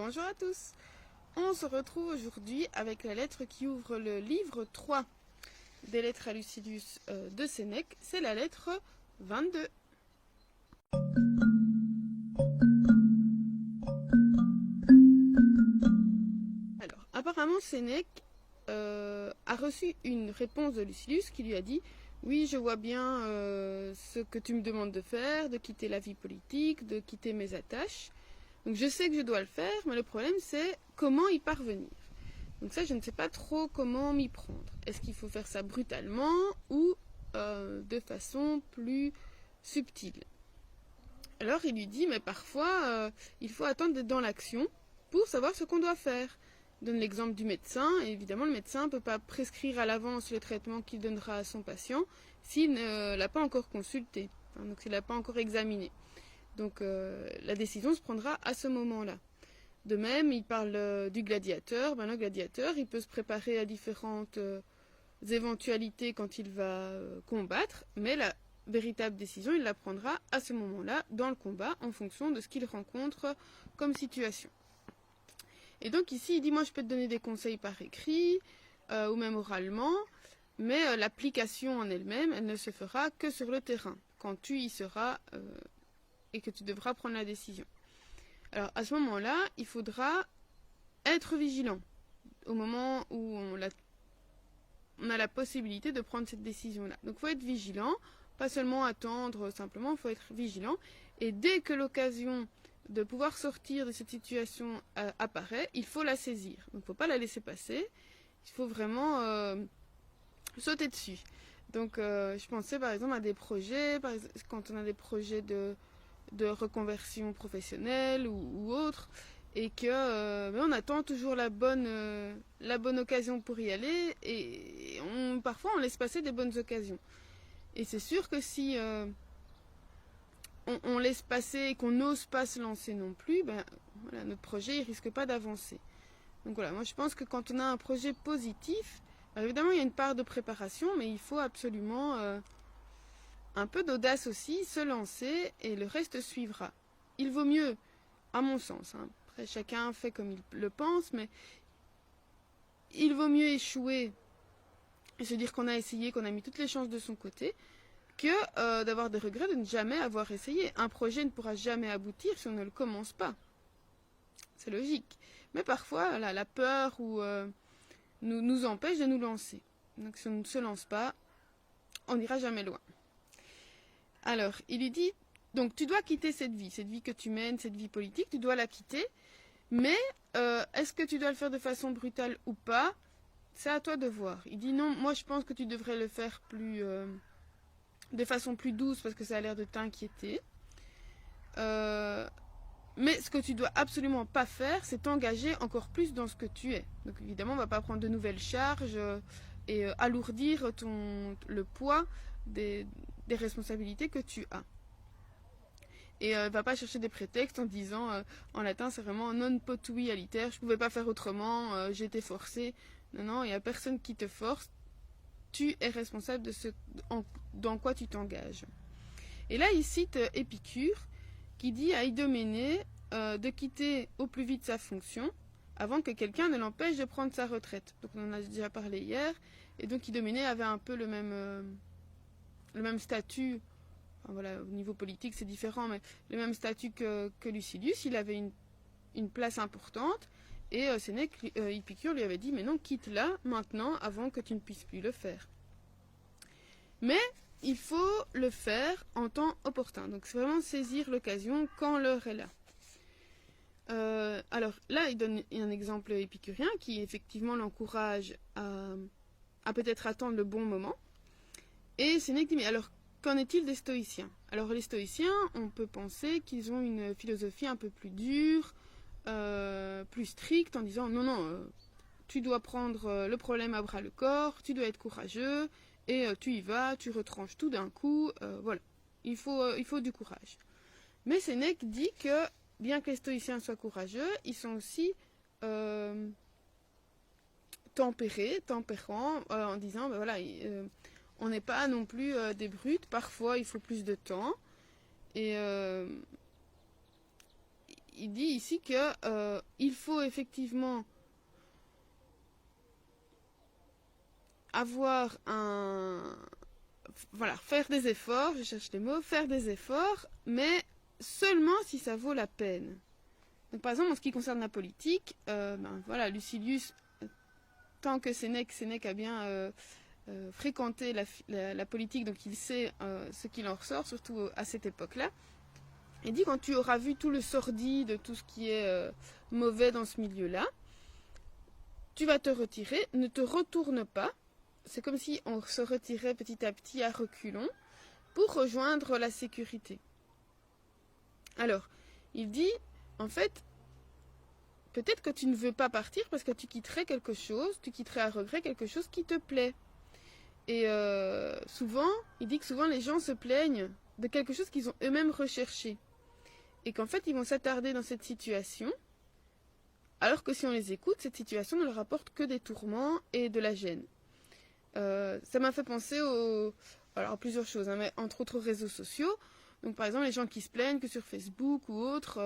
Bonjour à tous. On se retrouve aujourd'hui avec la lettre qui ouvre le livre 3 des lettres à Lucilius de Sénèque. C'est la lettre 22. Alors, apparemment Sénèque a reçu une réponse de Lucilius qui lui a dit « Oui, je vois bien ce que tu me demandes de faire, de quitter la vie politique, de quitter mes attaches. Donc je sais que je dois le faire, mais le problème c'est comment y parvenir. Donc ça, je ne sais pas trop comment m'y prendre. Est-ce qu'il faut faire ça brutalement ou de façon plus subtile ?» Alors il lui dit, mais parfois, il faut attendre d'être dans l'action pour savoir ce qu'on doit faire. Il donne l'exemple du médecin, et évidemment le médecin ne peut pas prescrire à l'avance le traitement qu'il donnera à son patient s'il ne l'a pas encore consulté, donc s'il ne l'a pas encore examiné. Donc la décision se prendra à ce moment-là. De même, il parle du gladiateur. Le gladiateur, il peut se préparer à différentes éventualités quand il va combattre, mais la véritable décision, il la prendra à ce moment-là, dans le combat, en fonction de ce qu'il rencontre comme situation. Et donc ici, il dit, moi je peux te donner des conseils par écrit, ou même oralement, mais l'application en elle-même, elle ne se fera que sur le terrain, quand tu y seras et que tu devras prendre la décision. Alors à ce moment-là, il faudra être vigilant au moment où on a la possibilité de prendre cette décision-là. Donc il faut être vigilant, pas seulement attendre simplement, il faut être vigilant. Et dès que l'occasion de pouvoir sortir de cette situation apparaît, il faut la saisir. Donc il ne faut pas la laisser passer, il faut vraiment sauter dessus. Donc je pensais par exemple à des projets, quand on a des projets de reconversion professionnelle ou autre, et que on attend toujours la bonne occasion pour y aller, et parfois on laisse passer des bonnes occasions. Et c'est sûr que si on laisse passer et qu'on n'ose pas se lancer non plus, voilà, notre projet il risque pas d'avancer. Donc voilà, moi je pense que quand on a un projet positif, évidemment il y a une part de préparation, mais il faut absolument un peu d'audace aussi, se lancer, et le reste suivra. Il vaut mieux, à mon sens, après chacun fait comme il le pense, mais il vaut mieux échouer et se dire qu'on a essayé, qu'on a mis toutes les chances de son côté, que d'avoir des regrets de ne jamais avoir essayé. Un projet ne pourra jamais aboutir si on ne le commence pas. C'est logique. Mais parfois, la peur nous empêche de nous lancer. Donc si on ne se lance pas, on n'ira jamais loin. Alors, il lui dit, donc tu dois quitter cette vie que tu mènes, cette vie politique, tu dois la quitter, mais est-ce que tu dois le faire de façon brutale ou pas? C'est à toi de voir. Il dit non, moi je pense que tu devrais le faire de façon plus douce parce que ça a l'air de t'inquiéter. Mais ce que tu dois absolument pas faire, c'est t'engager encore plus dans ce que tu es. Donc évidemment, on ne va pas prendre de nouvelles charges et alourdir le poids des responsabilités que tu as. Et va pas chercher des prétextes en disant, en latin c'est vraiment non potui aliter, je pouvais pas faire autrement, j'étais forcé. Non, il n'y a personne qui te force, tu es responsable de dans quoi tu t'engages. Et là il cite Épicure qui dit à Idoménée de quitter au plus vite sa fonction avant que quelqu'un ne l'empêche de prendre sa retraite. Donc on en a déjà parlé hier, et donc Idoménée avait un peu le même statut. Enfin, voilà, au niveau politique c'est différent, mais le même statut que Lucilius. Il avait une place importante, et Sénèque, Épicure lui avait dit, mais non, quitte-la maintenant avant que tu ne puisses plus le faire. Mais il faut le faire en temps opportun, donc c'est vraiment saisir l'occasion quand l'heure est là. Alors là il donne un exemple épicurien qui effectivement l'encourage à peut-être attendre le bon moment, et Sénèque dit, mais alors qu'en est-il des stoïciens? Alors les stoïciens, on peut penser qu'ils ont une philosophie un peu plus dure, plus stricte, en disant non, tu dois prendre le problème à bras le corps, tu dois être courageux, et tu y vas, tu retranches tout d'un coup, voilà. Il faut du courage. Mais Sénèque dit que, bien que les stoïciens soient courageux, ils sont aussi tempérants, en disant, voilà, on n'est pas non plus des brutes, parfois il faut plus de temps, et il dit ici que il faut effectivement avoir voilà, faire des efforts, je cherche les mots, faire des efforts, mais seulement si ça vaut la peine. Donc par exemple, en ce qui concerne la politique, voilà, Lucilius, tant que Sénèque a bien fréquenté la politique, donc il sait ce qu'il en ressort, surtout à cette époque-là. Il dit quand tu auras vu tout le sordide, tout ce qui est mauvais dans ce milieu-là, tu vas te retirer, ne te retourne pas. C'est comme si on se retirait petit à petit à reculons pour rejoindre la sécurité. Alors, il dit, en fait, peut-être que tu ne veux pas partir parce que tu quitterais quelque chose, tu quitterais à regret quelque chose qui te plaît. Et souvent, il dit que souvent les gens se plaignent de quelque chose qu'ils ont eux-mêmes recherché. Et qu'en fait, ils vont s'attarder dans cette situation, alors que si on les écoute, cette situation ne leur apporte que des tourments et de la gêne. Ça m'a fait penser alors plusieurs choses, hein, mais entre autres aux réseaux sociaux. Donc par exemple, les gens qui se plaignent que sur Facebook ou autre,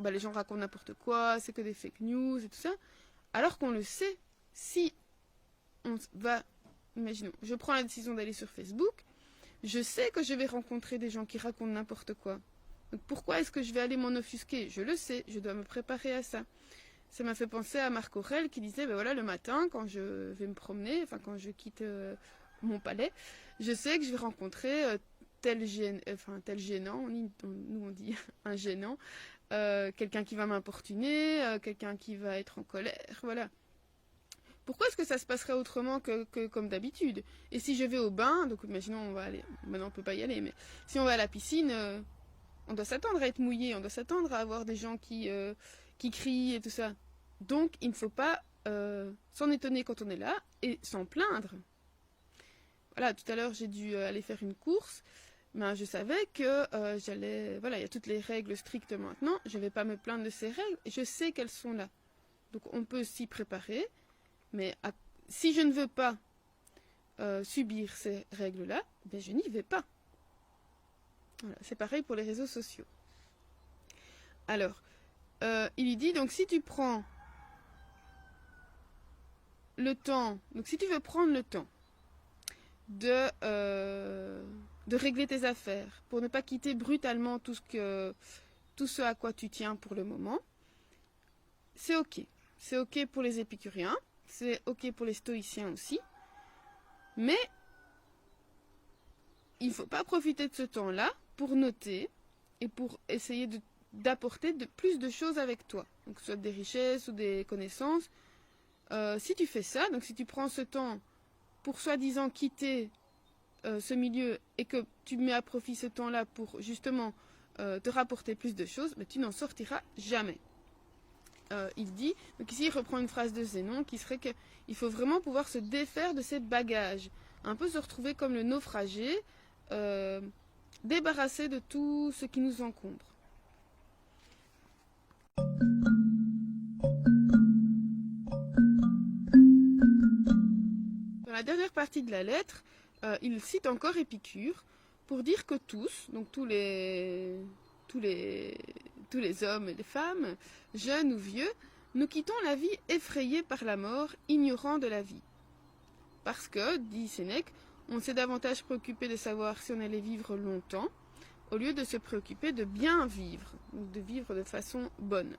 les gens racontent n'importe quoi, c'est que des fake news et tout ça. Alors qu'on le sait, si on va, imaginons, je prends la décision d'aller sur Facebook, je sais que je vais rencontrer des gens qui racontent n'importe quoi. Donc pourquoi est-ce que je vais aller m'en offusquer? Je le sais, je dois me préparer à ça. Ça m'a fait penser à Marc Aurèle qui disait, voilà, le matin, quand je vais me promener, enfin quand je quitte mon palais, je sais que je vais rencontrer tel gênant, nous on dit un gênant, quelqu'un qui va m'importuner, quelqu'un qui va être en colère, voilà. Pourquoi est-ce que ça se passerait autrement que comme d'habitude? Et si je vais au bain, donc imaginons on va aller, maintenant on peut pas y aller, mais si on va à la piscine, on doit s'attendre à être mouillé, on doit s'attendre à avoir des gens qui crient et tout ça. Donc il ne faut pas s'en étonner quand on est là et s'en plaindre. Voilà, tout à l'heure j'ai dû aller faire une course, mais je savais que j'allais, voilà, il y a toutes les règles strictes maintenant, je ne vais pas me plaindre de ces règles, je sais qu'elles sont là. Donc on peut s'y préparer, mais si je ne veux pas subir ces règles-là, ben je n'y vais pas. Voilà, c'est pareil pour les réseaux sociaux. Alors, il lui dit, donc si tu prends le temps, donc si tu veux prendre le temps de régler tes affaires, pour ne pas quitter brutalement tout ce à quoi tu tiens pour le moment, c'est ok. C'est ok pour les épicuriens, c'est ok pour les stoïciens aussi, mais il ne faut pas profiter de ce temps-là pour noter et pour essayer d'apporter plus de choses avec toi, donc soit des richesses ou des connaissances. Si tu fais ça, donc si tu prends ce temps pour soi-disant quitter ce milieu et que tu mets à profit ce temps-là pour justement te rapporter plus de choses, mais tu n'en sortiras jamais. Il dit, donc ici il reprend une phrase de Zénon qui serait qu'il faut vraiment pouvoir se défaire de ses bagages, un peu se retrouver comme le naufragé, débarrassé de tout ce qui nous encombre. Dans la dernière partie de la lettre, il cite encore Épicure pour dire que tous, donc tous les hommes et les femmes, jeunes ou vieux, nous quittons la vie effrayés par la mort, ignorants de la vie. Parce que, dit Sénèque, on s'est davantage préoccupé de savoir si on allait vivre longtemps, au lieu de se préoccuper de bien vivre, donc de vivre de façon bonne.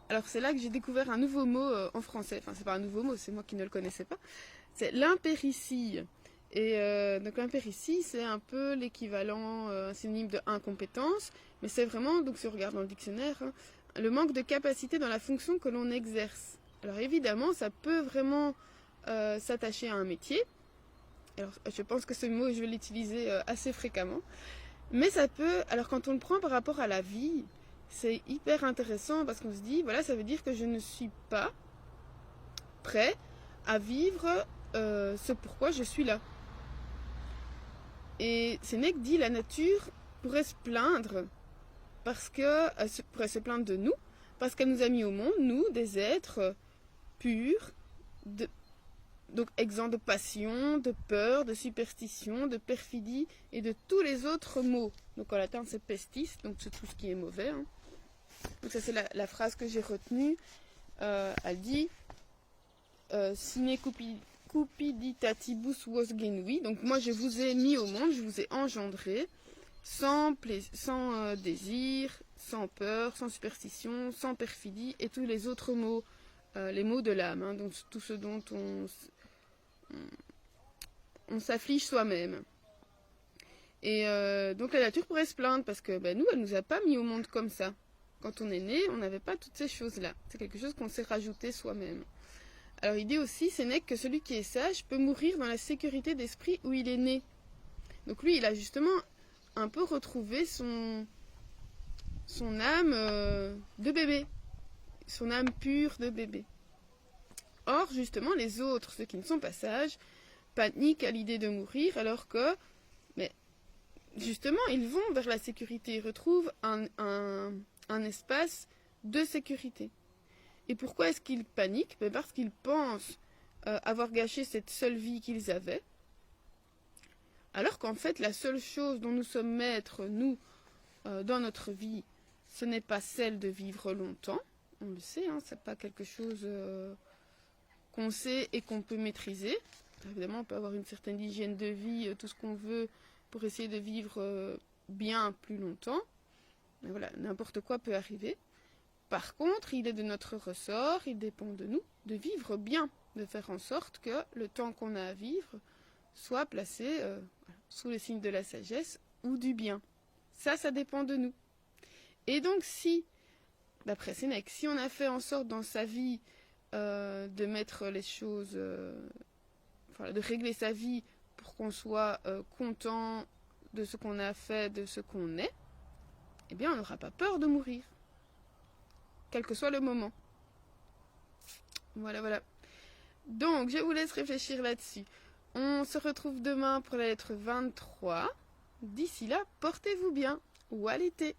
Alors c'est là que j'ai découvert un nouveau mot en français, enfin c'est pas un nouveau mot, c'est moi qui ne le connaissais pas, c'est l'impéritie. Et donc l'impéritie, c'est un peu l'équivalent, un synonyme de incompétence, mais c'est vraiment, donc si on regarde dans le dictionnaire, hein, le manque de capacité dans la fonction que l'on exerce. Alors évidemment, ça peut vraiment s'attacher à un métier. Alors je pense que ce mot, je vais l'utiliser assez fréquemment. Mais ça peut, alors quand on le prend par rapport à la vie, c'est hyper intéressant parce qu'on se dit, voilà, ça veut dire que je ne suis pas prêt à vivre ce pourquoi je suis là. Et Sénèque dit la nature pourrait se plaindre pourrait se plaindre de nous parce qu'elle nous a mis au monde, nous, des êtres purs, donc exempt de passion, de peur, de superstition, de perfidie et de tous les autres maux. Donc en latin c'est pestis, donc c'est tout ce qui est mauvais. Hein. Donc ça c'est la phrase que j'ai retenue. Elle dit sine cupiditatibus vos genui. Donc moi je vous ai mis au monde, je vous ai engendré sans désir, sans peur, sans superstition, sans perfidie et tous les autres maux, les maux de l'âme, hein, donc tout ce dont on s'afflige soi-même. Et donc la nature pourrait se plaindre parce que nous, elle nous a pas mis au monde comme ça. Quand on est né, on n'avait pas toutes ces choses-là. C'est quelque chose qu'on s'est rajouté soi-même. Alors il dit aussi, Sénèque, que celui qui est sage peut mourir dans la sécurité d'esprit où il est né. Donc lui, il a justement un peu retrouvé son âme de bébé, son âme pure de bébé. Or, justement, les autres, ceux qui ne sont pas sages, paniquent à l'idée de mourir, alors que, justement, ils vont vers la sécurité, ils retrouvent un espace de sécurité. Et pourquoi est-ce qu'ils paniquent? Parce qu'ils pensent avoir gâché cette seule vie qu'ils avaient, alors qu'en fait, la seule chose dont nous sommes maîtres, nous, dans notre vie, ce n'est pas celle de vivre longtemps. On le sait, hein, c'est pas quelque chose qu'on sait et qu'on peut maîtriser. Évidemment, on peut avoir une certaine hygiène de vie, tout ce qu'on veut pour essayer de vivre bien plus longtemps. Mais voilà, n'importe quoi peut arriver. Par contre, il est de notre ressort, il dépend de nous, de vivre bien, de faire en sorte que le temps qu'on a à vivre soit placé sous le signe de la sagesse ou du bien. Ça dépend de nous. Et donc si, d'après Sénèque, si on a fait en sorte dans sa vie de mettre les choses, de régler sa vie pour qu'on soit content de ce qu'on a fait, de ce qu'on est, eh bien on n'aura pas peur de mourir, quel que soit le moment. Voilà. Donc je vous laisse réfléchir là-dessus. On se retrouve demain pour la lettre 23. D'ici là, portez-vous bien ou à l'été.